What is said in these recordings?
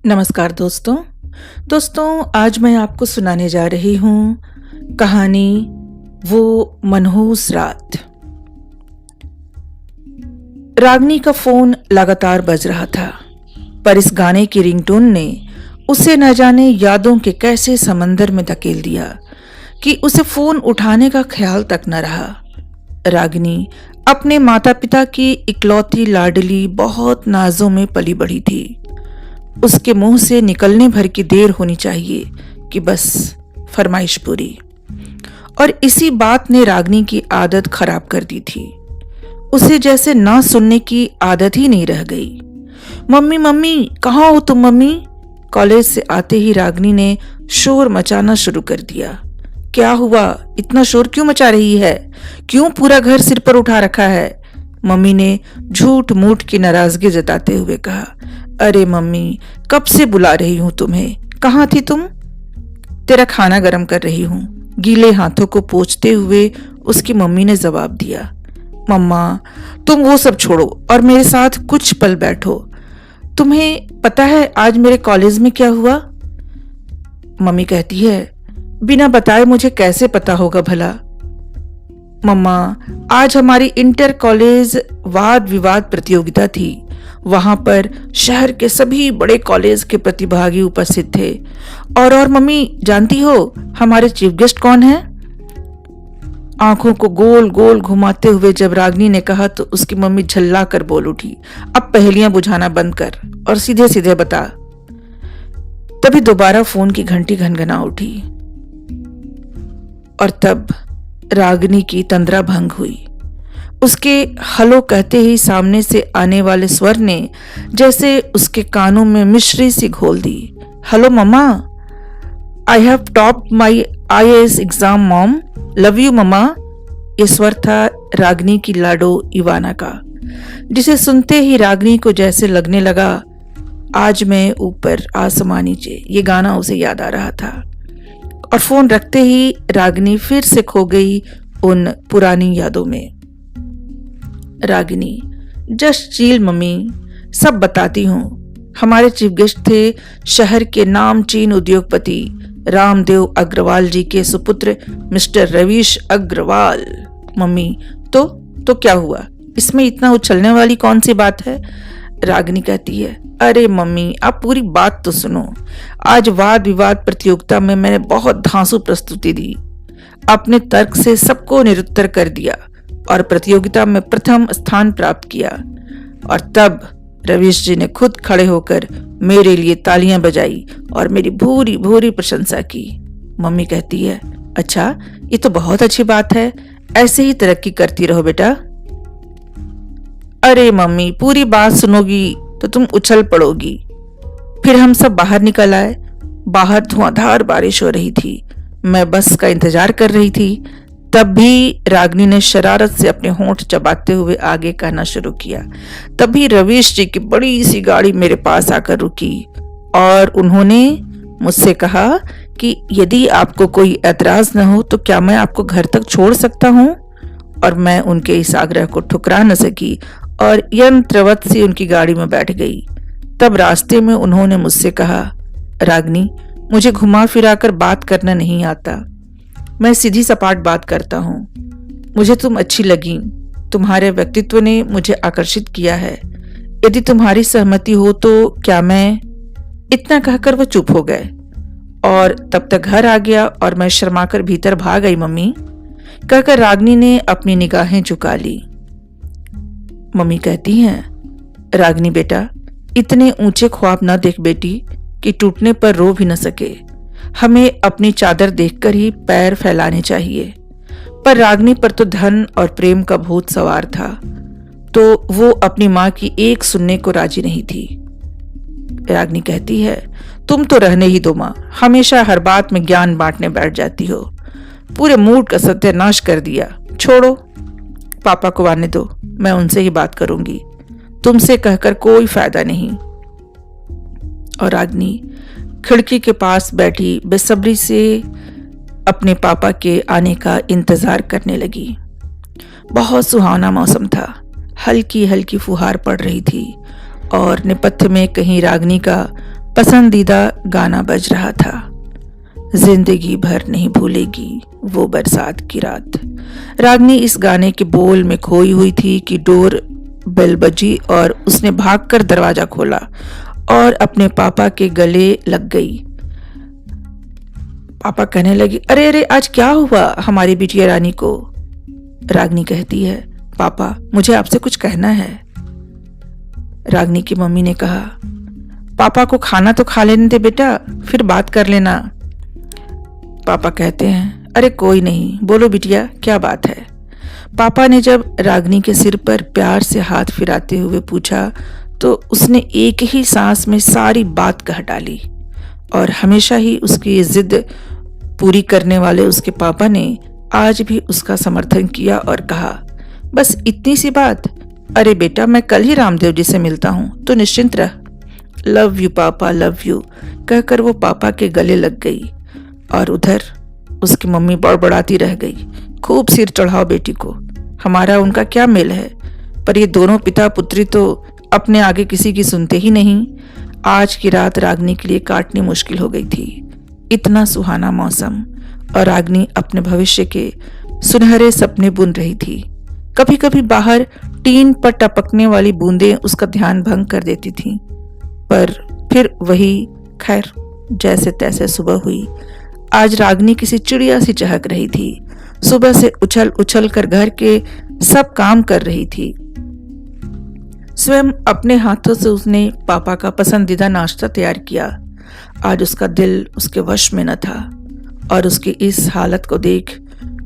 नमस्कार दोस्तों आज मैं आपको सुनाने जा रही हूँ कहानी वो मनहूस रात। रागनी का फोन लगातार बज रहा था, पर इस गाने की रिंगटोन ने उसे न जाने यादों के कैसे समंदर में धकेल दिया कि उसे फोन उठाने का ख्याल तक न रहा। रागनी अपने माता पिता की इकलौती लाडली बहुत नाजों में पली बढ़ी थी। उसके मुंह से निकलने भर की देर होनी चाहिए कि बस फरमाइश पूरी, और इसी बात ने रागनी की आदत खराब कर दी थी। उसे जैसे ना सुनने की आदत ही नहीं रह गई। मम्मी मम्मी कहाँ हो तुम मम्मी? कॉलेज से आते ही रागनी ने शोर मचाना शुरू कर दिया। क्या हुआ, इतना शोर क्यों मचा रही है? क्यों पूरा घर सिर पर उठा रखा है? मम्मी ने झूठ मूठ की नाराजगी जताते हुए कहा। अरे मम्मी, कब से बुला रही हूं तुम्हें, कहाँ थी तुम? तेरा खाना गर्म कर रही हूं, गीले हाथों को पोंछते हुए उसकी मम्मी ने जवाब दिया। मम्मा, तुम वो सब छोड़ो और मेरे साथ कुछ पल बैठो। तुम्हें पता है आज मेरे कॉलेज में क्या हुआ? मम्मी कहती है, बिना बताए मुझे कैसे पता होगा भला? मम्मा, आज हमारी इंटर कॉलेज वाद विवाद प्रतियोगिता थी। वहां पर शहर के सभी बड़े कॉलेज के प्रतिभागी उपस्थित थे। और मम्मी जानती हो हमारे चीफ गेस्ट कौन है? आंखों को गोल गोल घुमाते हुए जब रागनी ने कहा तो उसकी मम्मी झल्ला कर बोल उठी, अब पहेलियां बुझाना बंद कर और सीधे सीधे बता। तभी दोबारा फोन की घंटी घनघना उठी और तब रागनी की तंद्रा भंग हुई। उसके हलो कहते ही सामने से आने वाले स्वर ने जैसे उसके कानों में मिश्री सी घोल दी। Hello mamma, I have topped my IAS exam mom, love you mamma. ये स्वर था रागनी की लाडो इवाना का, जिसे सुनते ही रागनी को जैसे लगने लगा आज मैं ऊपर आसमां नीचे। ये गाना उसे याद आ रहा था और फोन रखते ही रागनी फिर से खो गई उन पुरानी यादों में। रागिनी, जस्ट चिल मम्मी, सब बताती हूँ। हमारे चीफ गेस्ट थे शहर के नामचीन उद्योगपति रामदेव अग्रवाल जी के सुपुत्र मिस्टर रवीश अग्रवाल। मम्मी, तो क्या हुआ? इसमें इतना उछलने वाली कौन सी बात है? रागिनी कहती है, अरे मम्मी आप पूरी बात तो सुनो। आज वाद विवाद प्रतियोगिता में मैंने बहुत धांसू प्रस्तुति दी, अपने तर्क से सबको निरुत्तर कर दिया और प्रतियोगिता में प्रथम स्थान प्राप्त किया। और तब रवीश जी ने खुद खड़े होकर मेरे लिए तालियां बजाई और मेरी भूरी भूरी प्रशंसा की। मम्मी कहती है, अच्छा ये तो बहुत अच्छी बात है, ऐसे ही तरक्की करती रहो बेटा। अरे मम्मी, पूरी बात सुनोगी तो तुम उछल पड़ोगी। फिर हम सब बाहर निकल आए। बाहर धुआंधार बारिश हो रही थी। मैं बस का इंतजार कर रही थी। तब भी रागनी ने शरारत से अपने होंठ चबाते हुए आगे कहना शुरू किया। तभी रवीश जी की बड़ी सी गाड़ी मेरे पास आकर रुकी और उन्होंने मुझसे कहा कि यदि आपको कोई एतराज न हो तो क्या मैं आपको घर तक छोड़ सकता हूँ? और मैं उनके इस आग्रह को ठुकरा न सकी और यंत्रवत सी उनकी गाड़ी में बैठ गई। तब रास्ते में उन्होंने मुझसे कहा, रागनी, मुझे घुमा फिराकर बात करना नहीं आता, मैं सीधी सपाट बात करता हूँ। मुझे तुम अच्छी लगी, तुम्हारे व्यक्तित्व ने मुझे आकर्षित किया है। यदि तुम्हारी सहमति हो तो क्या मैं? इतना कहकर वो चुप हो गए और तब तक घर आ गया और मैं शर्माकर भीतर भाग गई। मम्मी कहकर रागनी ने अपनी निगाहें झुका ली। मम्मी कहती हैं, रागनी बेटा, इतने ऊंचे ख्वाब ना देख बेटी कि टूटने पर रो भी न सके। हमें अपनी चादर देखकर ही पैर फैलाने चाहिए। पर रागनी पर तो धन और प्रेम का भूत सवार था, तो वो अपनी माँ की एक सुनने को राजी नहीं थी। रागनी कहती है, तुम तो रहने ही दो माँ, हमेशा हर बात में ज्ञान बांटने बैठ जाती हो। पूरे मूड का सत्यानाश कर दिया। छोड़ो, पापा को आने दो, मैं उनसे ही बात करूंगी, तुमसे कहकर कोई फायदा नहीं। और रागनी खिड़की के पास बैठी बेसब्री से अपने पापा के आने का इंतजार करने लगी। बहुत सुहावना मौसम था। हल्की हल्की फुहार पड़ रही थी और नेपथ्य में कहीं रागनी का पसंदीदा गाना बज रहा था, जिंदगी भर नहीं भूलेगी वो बरसात की रात। रागनी इस गाने के बोल में खोई हुई थी कि डोर बेल बजी और उसने भागकर दरवाजा खोला और अपने पापा के गले लग गई। पापा कहने लगे, अरे अरे आज क्या हुआ हमारी बिटिया रानी को? रागनी कहती है, पापा मुझे आपसे कुछ कहना है। रागनी की मम्मी ने कहा, पापा को खाना तो खा लेने दे बेटा, फिर बात कर लेना। पापा कहते हैं, अरे कोई नहीं, बोलो बिटिया क्या बात है। पापा ने जब रागनी के सिर पर प्यार से हाथ फिराते हुए पूछा तो उसने एक ही सांस में सारी बात कह डाली और हमेशा ही उसकी जिद पूरी करने वाले उसके पापा ने आज भी उसका समर्थन किया और कहा, बस इतनी सी बात? अरे बेटा मैं कल ही रामदेव जी से मिलता हूँ, तो निश्चिंत रह। लव यू पापा, लव यू कहकर वो पापा के गले लग गई और उधर उसकी मम्मी बड़बड़ाती रह गई, खूब सिर चढ़ाओ बेटी को, हमारा उनका क्या मेल है? पर ये दोनों पिता पुत्री तो अपने आगे किसी की सुनते ही नहीं। आज की रात रागनी के लिए काटनी मुश्किल हो गई थी। इतना सुहाना मौसम और रागनी अपने भविष्य के सुनहरे सपने बुन रही थी। कभी कभी बाहर टीन पर टपकने वाली बूंदें उसका ध्यान भंग कर देती थीं, पर फिर वही खैर जैसे तैसे सुबह हुई। आज रागनी किसी चिड़िया सी चहक रही थी। सुबह से उछल उछल कर घर के सब काम कर रही थी। स्वयं अपने हाथों से उसने पापा का पसंदीदा नाश्ता तैयार किया। आज उसका दिल उसके वश में न था और उसकी इस हालत को देख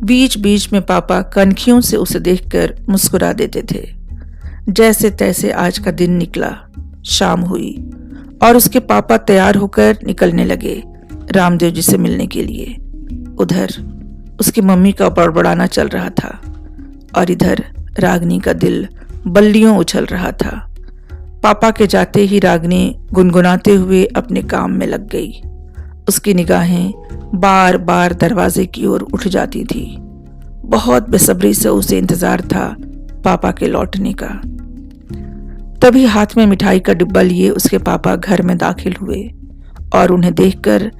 बीच बीच में पापा कनखियों से उसे देखकर मुस्कुरा देते थे। जैसे तैसे आज का दिन निकला। शाम हुई और उसके पापा तैयार होकर निकलने लगे रामदेव जी से मिलने के लिए। उधर उसकी मम्मी का बड़बड़ाना चल रहा था और इधर रागनी का दिल बल्लियों उछल रहा था। पापा के जाते ही रागनी गुनगुनाते हुए अपने काम में लग गई। उसकी निगाहें बार बार दरवाजे की ओर उठ जाती थी। बहुत बेसब्री से उसे इंतजार था पापा के लौटने का। तभी हाथ में मिठाई का डिब्बा लिए उसके पापा घर में दाखिल हुए और उन्हें देखकर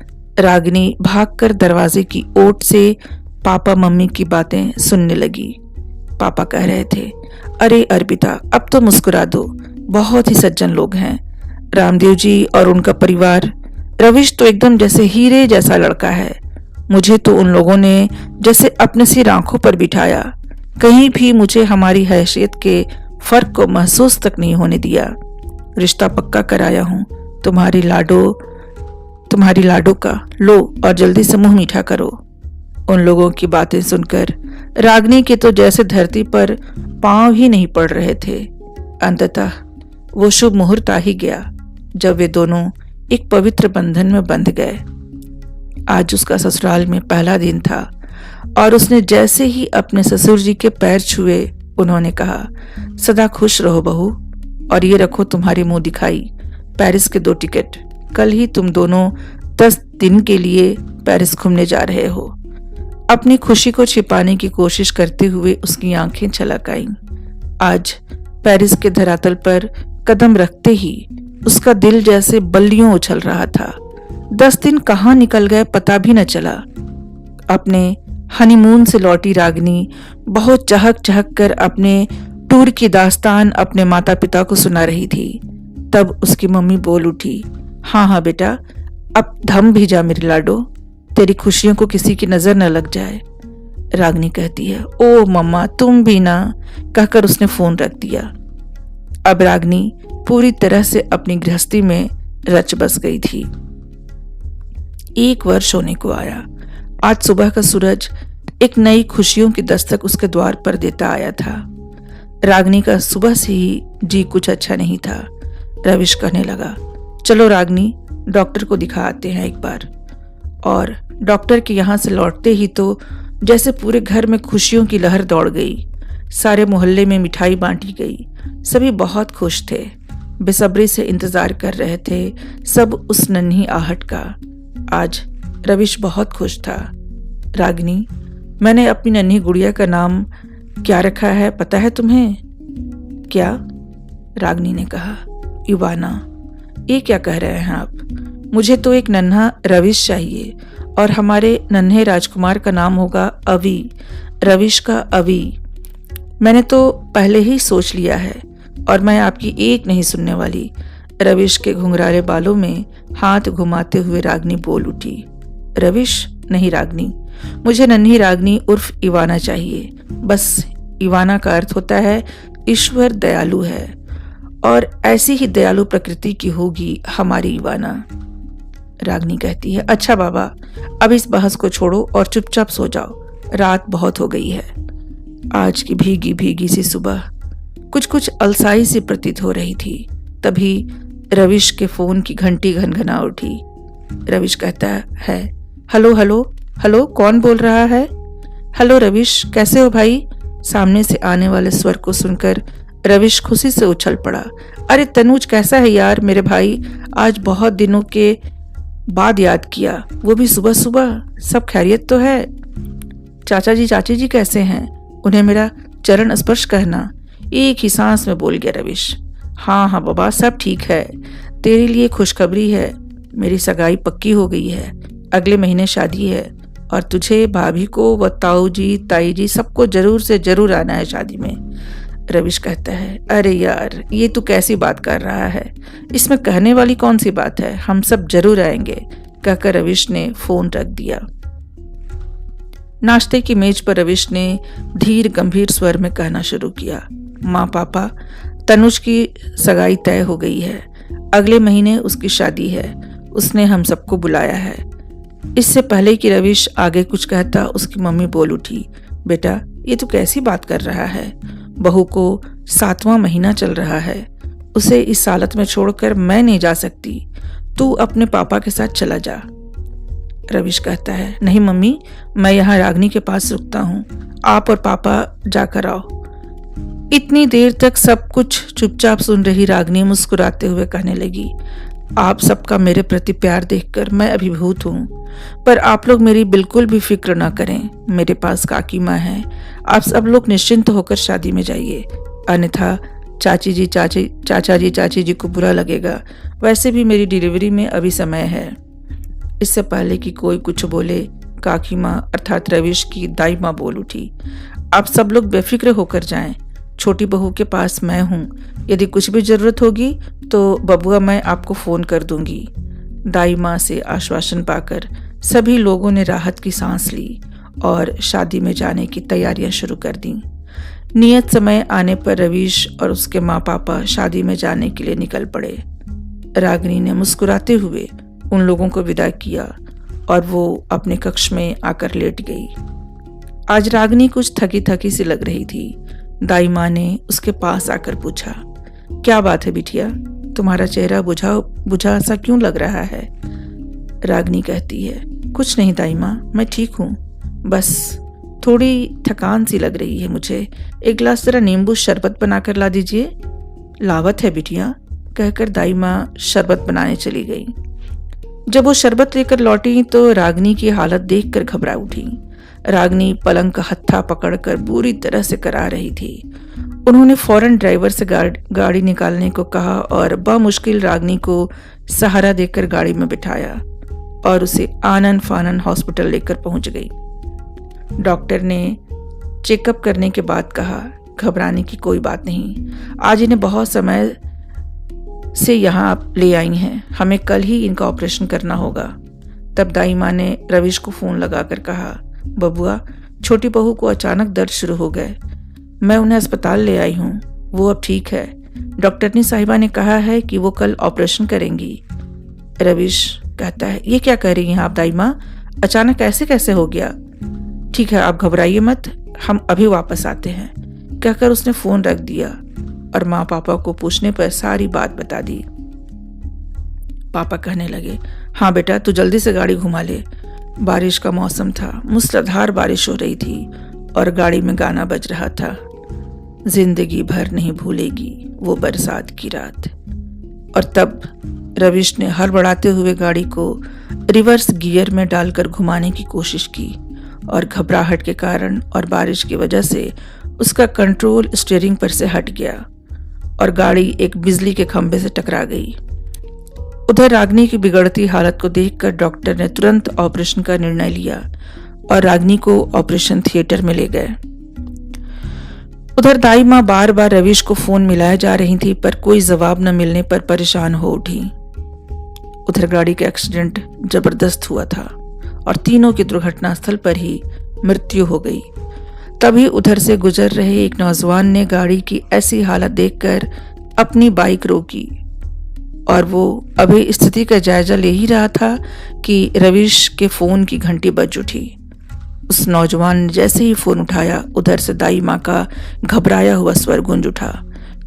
रागनी भागकर दरवाजे की ओट से पापा मम्मी की बातें सुनने लगी। पापा कह रहे थे, अरे अर्पिता अब तो मुस्कुरा दो, बहुत ही सज्जन लोग हैं रामदेव जी और उनका परिवार। रविश तो एकदम जैसे हीरे जैसा लड़का है। मुझे तो उन लोगों ने जैसे अपने सिर आंखों पर बिठाया, कहीं भी मुझे हमारी हैसियत के फर्क को महसूस तक नहीं होने दिया। रिश्ता पक्का कराया हूँ तुम्हारी लाडो का, लो और जल्दी से मुंह मीठा करो। उन लोगों की बातें सुनकर रागनी के तो जैसे धरती पर पांव ही नहीं पड़ रहे थे। अंततः वो शुभ मुहूर्त आ ही गया जब वे दोनों एक पवित्र बंधन में बंध गए। आज उसका ससुराल में पहला दिन था और उसने जैसे ही अपने ससुर जी के पैर छुए उन्होंने कहा, सदा खुश रहो बहू, और ये रखो तुम्हारी मुंह दिखाई पेरिस के 2 टिकट। कल ही तुम दोनों 10 दिन के लिए पेरिस घूमने जा रहे हो। अपनी खुशी को छिपाने की कोशिश करते हुए उसकी आंखें छलक आईं। आज पेरिस के धरातल पर कदम रखते ही उसका दिल जैसे बल्लियों उछल रहा था। 10 दिन कहाँ निकल गए पता भी न चला। अपने हनीमून से लौटी रागनी बहुत चहक चहक कर अपने टूर की दास्तान अपने माता पिता को सुना रही थी। तब उसकी मम्मी बोल उठी, हाँ हाँ बेटा, अब थम भी जा मेरी लाडो, तेरी खुशियों को किसी की नजर न लग जाए। रागनी कहती है, ओ मम्मा तुम भी ना, कहकर उसने फोन रख दिया। अब रागनी पूरी तरह से अपनी गृहस्थी में रच बस गई थी। 1 वर्ष होने को आया। आज सुबह का सूरज एक नई खुशियों की दस्तक उसके द्वार पर देता आया था। रागनी का सुबह से ही जी कुछ अच्छा नहीं था। रविश कहने लगा, चलो रागनी डॉक्टर को दिखा आते हैं एक बार। और डॉक्टर के यहाँ से लौटते ही तो जैसे पूरे घर में खुशियों की लहर दौड़ गई। सारे मोहल्ले में मिठाई बांटी गई। सभी बहुत खुश थे, बेसब्री से इंतजार कर रहे थे सब उस नन्ही आहट का। आज रविश बहुत खुश था। रागिनी, मैंने अपनी नन्ही गुड़िया का नाम क्या रखा है पता है तुम्हें? क्या? रागिनी ने कहा, इवाना। ये क्या कह रहे हैं आप? मुझे तो एक नन्हा रविश चाहिए और हमारे नन्हे राजकुमार का नाम होगा अवी, रविश का अवी। मैंने तो पहले ही सोच लिया है और मैं आपकी एक नहीं सुनने वाली। रविश के घुंघराले बालों में हाथ घुमाते हुए रागनी बोल उठी। रविश नहीं रागनी, मुझे नन्ही रागनी उर्फ इवाना चाहिए। बस इवाना का अर्थ होता है ईश्वर दयालु है और ऐसी ही दयालु प्रकृति की होगी हमारी इवाना। रागनी कहती है, अच्छा बाबा, अब इस बहस को छोड़ो और चुपचाप सो जाओ, रात बहुत हो गई है। आज की भीगी भीगी सी सुबह कुछ कुछ अलसाई सी प्रतीत हो रही थी। तभी रविश के फोन की घंटी घनघना उठी। रविश कहता है, हेलो हेलो हेलो, कौन बोल रहा है? हेलो रविश, कैसे हो भाई? सामने से आने वाले स्वर को सुनकर रविश खुशी से उछल पड़ा। अरे तनुज, कैसा है यार मेरे भाई? आज बहुत दिनों के बाद याद किया, वो भी सुबह सुबह। सब खैरियत तो है? चाचा जी चाची जी कैसे हैं? उन्हें मेरा चरण स्पर्श करना। एक ही सांस में बोल गया रविश। हाँ हाँ बाबा, सब ठीक है। तेरे लिए खुशखबरी है, मेरी सगाई पक्की हो गई है। अगले महीने शादी है और तुझे, भाभी को व ताऊ जी ताई जी सबको जरूर से जरूर आना है शादी में। रविश कहता है, अरे यार ये तू कैसी बात कर रहा है? इसमें कहने वाली कौन सी बात है? हम सब जरूर आएंगे, कहकर रविश ने फोन रख दिया। नाश्ते की मेज पर रविश ने धीर गंभीर स्वर में कहना शुरू किया, माँ पापा, तनुज की सगाई तय हो गई है। अगले महीने उसकी शादी है। उसने हम सबको बुलाया है। इससे पहले कि रविश आगे कुछ कहता, उसकी मम्मी बोल उठी, बेटा ये तू कैसी बात कर रहा है? बहू को 7वां महीना चल रहा है, उसे इस हालत में छोड़कर मैं नहीं जा सकती। तू अपने पापा के साथ चला जा। रविश कहता है, नहीं मम्मी, मैं यहाँ रागनी के पास रुकता हूँ, आप और पापा जाकर आओ। इतनी देर तक सब कुछ चुपचाप सुन रही रागनी मुस्कुराते हुए कहने लगी, आप सबका मेरे प्रति प्यार देखकर मैं अभिभूत हूँ, पर आप लोग मेरी बिल्कुल भी फिक्र ना करें। मेरे पास काकी माँ है। आप सब लोग निश्चिंत होकर शादी में जाइए, अन्यथा चाचा जी चाची जी को बुरा लगेगा। वैसे भी मेरी डिलीवरी में अभी समय है। इससे पहले कि कोई कुछ बोले, काकी माँ अर्थात रविश की दाई माँ बोल उठी, आप सब लोग बेफिक्र होकर जाएं। छोटी बहू के पास मैं हूँ, यदि कुछ भी जरूरत होगी तो बबुआ मैं आपको फोन कर दूंगी। दाई माँ से आश्वासन पाकर सभी लोगों ने राहत की सांस ली और शादी में जाने की तैयारियां शुरू कर दी। नियत समय आने पर रविश और उसके माँ पापा शादी में जाने के लिए निकल पड़े। रागिनी ने मुस्कुराते हुए उन लोगों को विदा किया और वो अपने कक्ष में आकर लेट गई। आज रागिनी कुछ थकी थकी सी लग रही थी। दाई माँ ने उसके पास आकर पूछा, क्या बात है बिटिया, तुम्हारा चेहरा बुझा सा क्यों लग रहा है? रागिनी कहती है, कुछ नहीं दाई माँ, मैं ठीक हूँ, बस थोड़ी थकान सी लग रही है मुझे। एक गिलास जरा नींबू शरबत बनाकर ला दीजिए। लावत है बिटिया, कहकर दाई माँ शरबत बनाने चली गई। जब वो शरबत लेकर लौटी तो रागिनी की हालत देखकर घबरा उठी। रागिनी पलंग का हत्था पकड़कर बुरी तरह से करा रही थी। उन्होंने फौरन ड्राइवर से गाड़ी निकालने को कहा और बामुश्किल रागिनी को सहारा देकर गाड़ी में बिठाया और उसे आनन फानन हॉस्पिटल लेकर पहुंच गई। डॉक्टर ने चेकअप करने के बाद कहा, घबराने की कोई बात नहीं, आज इन्हें बहुत समय से यहाँ आप ले आई हैं, हमें कल ही इनका ऑपरेशन करना होगा। तब दाई माँ ने रविश को फोन लगाकर कहा, बबुआ छोटी बहू को अचानक दर्द शुरू हो गए, मैं उन्हें अस्पताल ले आई हूँ, वो अब ठीक है। डॉक्टरनी साहिबा ने कहा है कि वो कल ऑपरेशन करेंगी। रविश कहता है, ये क्या कह रही हैं आप दाई माँ, अचानक ऐसे कैसे हो गया? ठीक है, आप घबराइए मत, हम अभी वापस आते हैं, कहकर उसने फोन रख दिया और माँ पापा को पूछने पर सारी बात बता दी। पापा कहने लगे, हाँ बेटा तू जल्दी से गाड़ी घुमा ले। बारिश का मौसम था, मूसलाधार बारिश हो रही थी और गाड़ी में गाना बज रहा था, जिंदगी भर नहीं भूलेगी वो बरसात की रात। और तब रविश ने हड़बड़ाते हुए गाड़ी को रिवर्स गियर में डालकर घुमाने की कोशिश की और घबराहट के कारण और बारिश की वजह से उसका कंट्रोल स्टीयरिंग पर से हट गया और गाड़ी एक बिजली के खंभे से टकरा गई। उधर रागिनी की बिगड़ती हालत को देखकर डॉक्टर ने तुरंत ऑपरेशन का निर्णय लिया और रागिनी को ऑपरेशन थिएटर में ले गए। उधर दाई माँ बार बार रवीश को फोन मिलाए जा रही थी, पर कोई जवाब न मिलने पर परेशान हो उठी। उधर गाड़ी का एक्सीडेंट जबरदस्त हुआ था और तीनों की दुर्घटना स्थल पर ही मृत्यु हो गई। तभी उधर से गुजर रहे एक नौजवान ने गाड़ी की ऐसी हालत देखकर अपनी बाइक रोकी और वो अभी स्थिति का जायजा ले ही रहा था कि रवीश के फोन की घंटी बज उठी। उस नौजवान ने जैसे ही फोन उठाया, उधर से दाई माँ का घबराया हुआ स्वर गूंज उठा।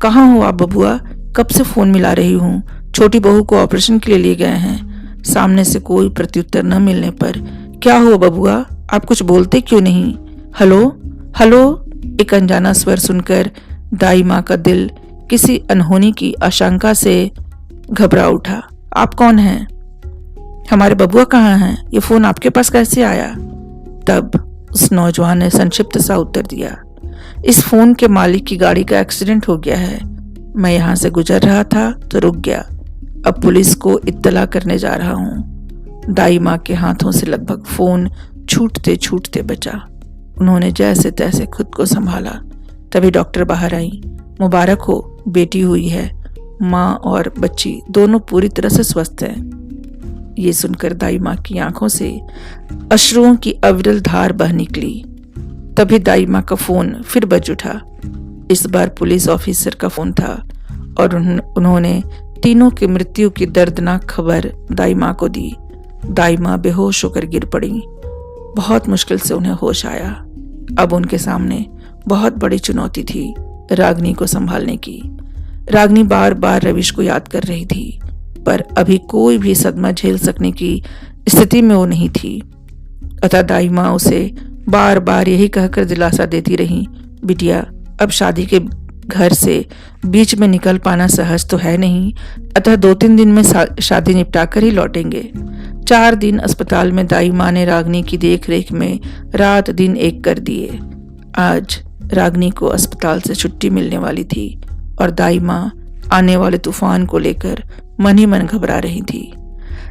कहाँ हो आप बबुआ? कब से फोन मिला रही हूँ, छोटी बहू को ऑपरेशन के लिए गए हैं। सामने से कोई प्रत्युत्तर न मिलने पर क्या हुआ बबुआ, आप कुछ बोलते क्यों नहीं? हेलो हेलो, एक अनजाना स्वर सुनकर दाई माँ का दिल किसी अनहोनी की आशंका से घबरा उठा। आप कौन हैं? हमारे बबुआ कहाँ हैं? ये फोन आपके पास कैसे आया? तब उस नौजवान ने संक्षिप्त सा उत्तर दिया, इस फोन के मालिक की गाड़ी का एक्सीडेंट हो गया है। मैं यहाँ से गुजर रहा था तो रुक गया, अब पुलिस को इत्तला करने जा रहा हूँ। दाई माँ के हाथों से लगभग फोन छूटते छूटते बचा। उन्होंने जैसे तैसे खुद को संभाला। तभी डॉक्टर बाहर आई। मुबारक हो, बेटी हुई है। माँ और बच्ची दोनों पूरी तरह से स्वस्थ हैं। ये सुनकर दाई माँ की आंखों से अश्रुओं की अविरल धार बह निकली। तभी दाई माँ का फोन फिर बज उठा। इस बार पुलिस ऑफिसर का फोन था और उन्होंने तीनों की मृत्यु की दर्दनाक खबर दाई माँ को दी। दाई माँ बेहोश होकर गिर पड़ी। बहुत मुश्किल से उन्हें होश आया। अब उनके सामने बहुत बड़ी चुनौती थी, रागिनी को संभालने की। रागिनी बार बार रवीश को याद कर रही थी, पर अभी कोई भी सदमा झेल सकने की स्थिति में वो नहीं थी। अतः दाई माँ उसे बार बार यही कहकर दिलासा देती रही, बिटिया अब शादी के घर से बीच में निकल पाना सहज तो है नहीं, अतः 2-3 दिन में शादी निपटा कर ही लौटेंगे। 4 दिन अस्पताल में दाई माँ ने रागिनी की देख रेख में रात दिन एक कर दिए। आज रागिनी को अस्पताल से छुट्टी मिलने वाली थी और दाई माँ आने वाले तूफान को लेकर मन ही मन घबरा रही थी।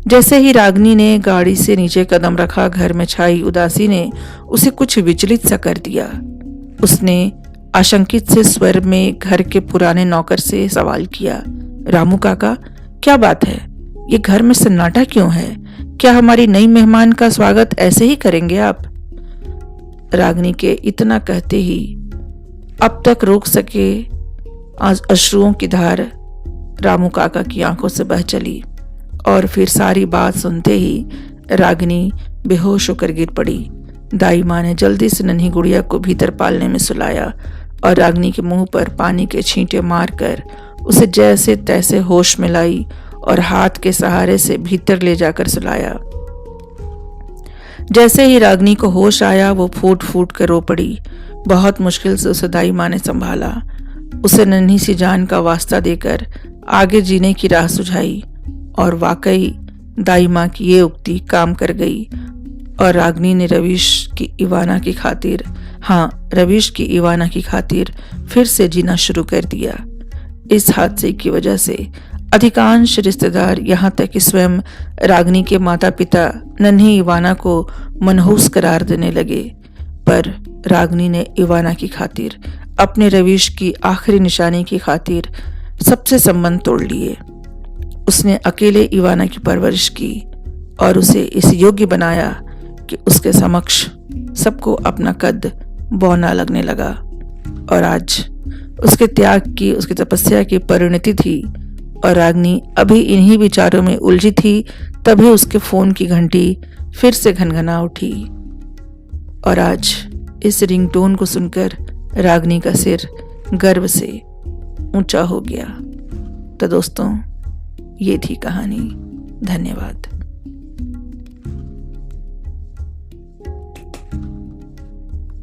जैसे ही रागिनी ने गाड़ी से नीचे कदम रखा, घर में छाई उदासी ने उसे कुछ विचलित सा कर दिया। उसने आशंकित से स्वर में घर के पुराने नौकर से सवाल किया, रामू काका क्या बात है, ये घर में सन्नाटा क्यों है? क्या हमारी नई मेहमान का स्वागत ऐसे ही करेंगे आप? रागिनी के इतना कहते ही अब तक रोक सके आज अश्रुओं की धार रामू काका की आंखों से बह चली और फिर सारी बात सुनते ही रागिनी बेहोश होकर गिर पड़ी। दाई माँ ने जल्दी से नन्ही गुड़िया को भीतर पालने में सुलाया और रागिनी के मुंह पर पानी के छींटे मारकर उसे जैसे तैसे होश में लाई और हाथ के सहारे से भीतर ले जाकर सुलाया। जैसे ही रागिनी को होश आया, वो फूट फूट कर रो पड़ी। बहुत मुश्किल से उसे दाई माँ ने संभाला, उसे नन्ही सी जान का वास्ता देकर आगे जीने की राह सुझाई और वाकई दाई माँ की ये उक्ति काम कर गई और रागिनी ने रवीश की इवाना की खातिर फिर से जीना शुरू कर दिया। इस हादसे की वजह से अधिकांश रिश्तेदार, यहाँ तक कि स्वयं रागिनी के माता पिता नन्ही इवाना को मनहूस करार देने लगे, पर रागिनी ने इवाना की खातिर, अपने रवीश की आखिरी निशानी की खातिर सबसे संबंध तोड़ लिए। उसने अकेले इवाना की परवरिश की और उसे इस योग्य बनाया कि उसके समक्ष सबको अपना कद बौना लगने लगा। और आज उसके त्याग की, उसकी तपस्या की परिणति थी और रागिनी अभी इन्हीं विचारों में उलझी थी, तभी उसके फोन की घंटी फिर से घनघना उठी और आज इस रिंगटोन को सुनकर रागिनी का सिर गर्व से ऊंचा हो गया। तो दोस्तों, ये थी कहानी। धन्यवाद।